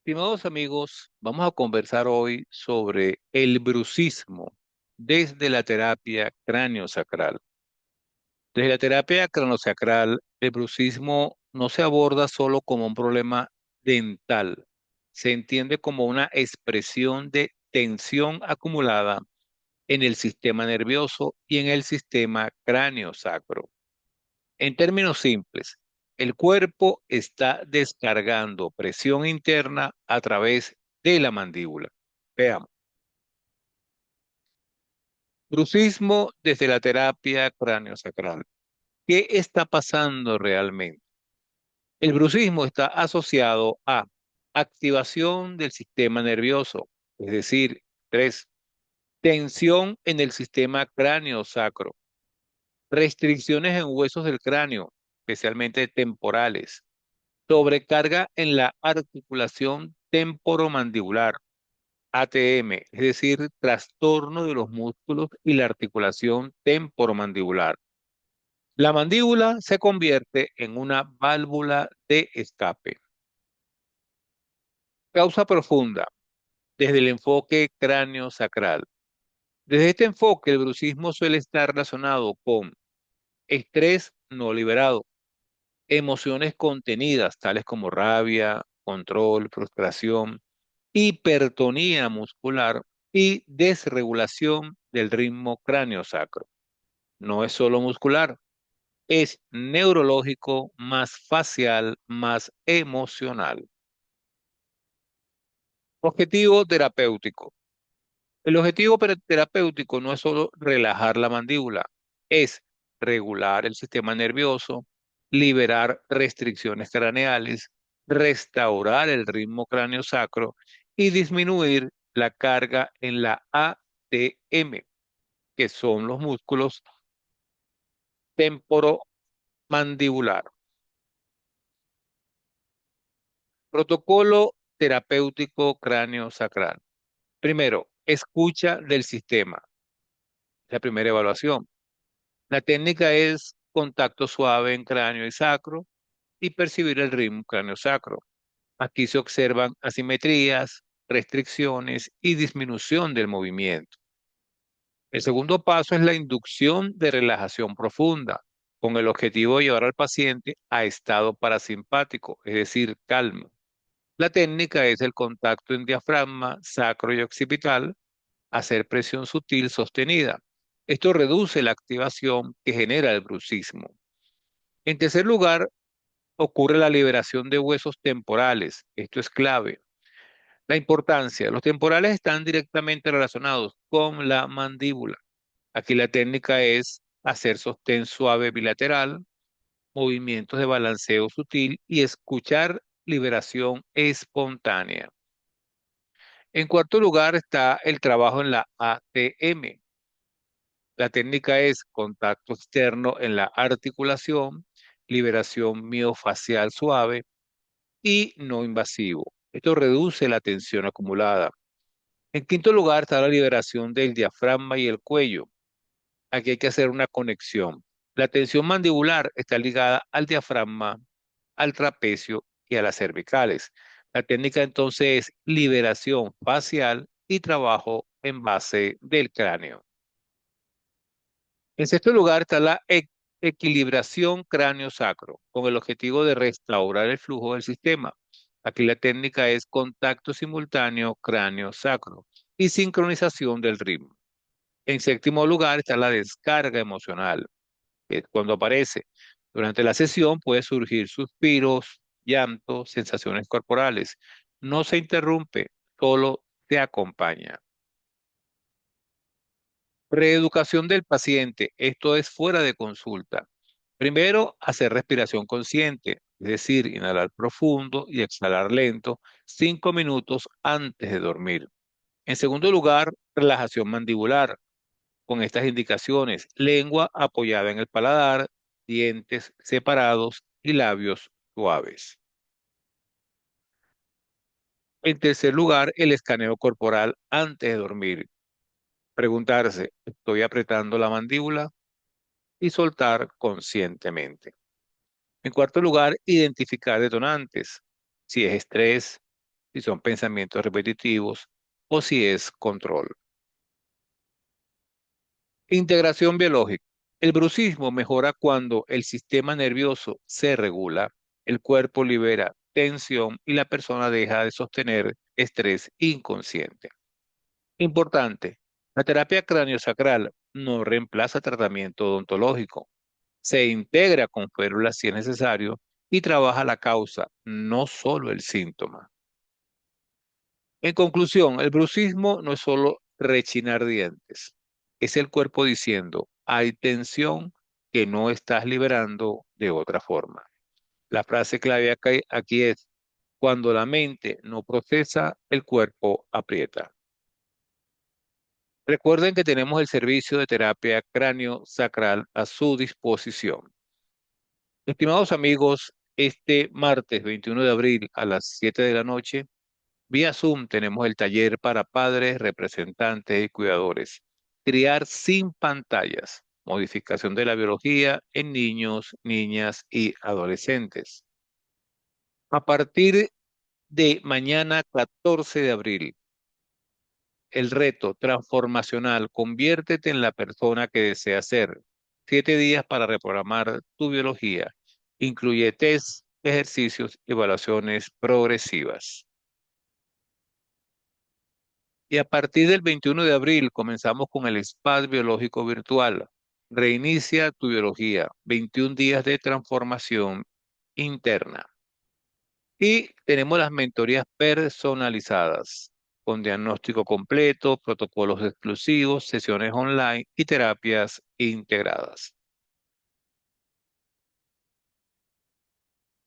Estimados amigos, vamos a conversar hoy sobre el brucismo desde la terapia craniosacral. Desde la terapia craniosacral, el brucismo no se aborda solo como un problema dental, se entiende como una expresión de tensión acumulada en el sistema nervioso y en el sistema cráneo-sacro. En términos simples, el cuerpo está descargando presión interna a través de la mandíbula. Veamos. Brucismo desde la terapia craneosacral. ¿Qué está pasando realmente? El brucismo está asociado a activación del sistema nervioso, es decir, estrés, tensión en el sistema cráneo-sacro, restricciones en huesos del cráneo, especialmente temporales, sobrecarga en la articulación temporomandibular, ATM, es decir, trastorno de los músculos y la articulación temporomandibular. La mandíbula se convierte en una válvula de escape. Causa profunda desde el enfoque cráneo-sacral. Desde este enfoque, el brucismo suele estar relacionado con estrés no liberado, emociones contenidas, tales como rabia, control, frustración, hipertonía muscular y desregulación del ritmo cráneo-sacro. No es solo muscular, es neurológico, más facial, más emocional. Objetivo terapéutico. El objetivo terapéutico no es solo relajar la mandíbula, es regular el sistema nervioso, liberar restricciones craneales, restaurar el ritmo cráneo-sacro y disminuir la carga en la ATM, que son los músculos temporomandibular. Protocolo terapéutico cráneo-sacral. Primero, escucha del sistema, la primera evaluación. La técnica es contacto suave en cráneo y sacro y percibir el ritmo cráneo-sacro. Aquí se observan asimetrías, restricciones y disminución del movimiento. El segundo paso es la inducción de relajación profunda, con el objetivo de llevar al paciente a estado parasimpático, es decir, calma. La técnica es el contacto en diafragma, sacro y occipital, hacer presión sutil sostenida. Esto reduce la activación que genera el bruxismo. En tercer lugar, ocurre la liberación de huesos temporales. Esto es clave. La importancia. Los temporales están directamente relacionados con la mandíbula. Aquí la técnica es hacer sostén suave bilateral, movimientos de balanceo sutil y escuchar liberación espontánea. En cuarto lugar está el trabajo en la ATM. La técnica es contacto externo en la articulación, liberación miofacial suave y no invasivo. Esto reduce la tensión acumulada. En quinto lugar está la liberación del diafragma y el cuello. Aquí hay que hacer una conexión. La tensión mandibular está ligada al diafragma, al trapecio y a las cervicales. La técnica entonces es liberación facial y trabajo en base del cráneo. En sexto lugar está la equilibración cráneo-sacro, con el objetivo de restaurar el flujo del sistema. Aquí la técnica es contacto simultáneo cráneo-sacro y sincronización del ritmo. En séptimo lugar está la descarga emocional, que cuando aparece durante la sesión puede surgir suspiros, llantos, sensaciones corporales. No se interrumpe, solo te acompaña. Reeducación del paciente. Esto es fuera de consulta. Primero, hacer respiración consciente, es decir, inhalar profundo y exhalar lento 5 minutos antes de dormir. En segundo lugar, relajación mandibular, con estas indicaciones: lengua apoyada en el paladar, dientes separados y labios suaves. En tercer lugar, el escaneo corporal antes de dormir. Preguntarse: ¿estoy apretando la mandíbula? Y soltar conscientemente. En cuarto lugar, identificar detonantes. Si es estrés, si son pensamientos repetitivos o si es control. Integración biológica. El bruxismo mejora cuando el sistema nervioso se regula, el cuerpo libera tensión y la persona deja de sostener estrés inconsciente. Importante, la terapia craniosacral no reemplaza tratamiento odontológico. Se integra con férulas si es necesario y trabaja la causa, no solo el síntoma. En conclusión, el bruxismo no es solo rechinar dientes, es el cuerpo diciendo, hay tensión que no estás liberando de otra forma. La frase clave aquí es, cuando la mente no procesa, el cuerpo aprieta. Recuerden que tenemos el servicio de terapia cráneo sacral a su disposición. Estimados amigos, este martes 21 de abril a las 7 de la noche, vía Zoom tenemos el taller para padres, representantes y cuidadores. Criar sin pantallas. Modificación de la biología en niños, niñas y adolescentes. A partir de mañana 14 de abril, el reto transformacional, conviértete en la persona que deseas ser. 7 días para reprogramar tu biología. Incluye test, ejercicios y evaluaciones progresivas. Y a partir del 21 de abril comenzamos con el spa biológico virtual. Reinicia tu biología. 21 días de transformación interna. Y tenemos las mentorías personalizadas con diagnóstico completo, protocolos exclusivos, sesiones online y terapias integradas.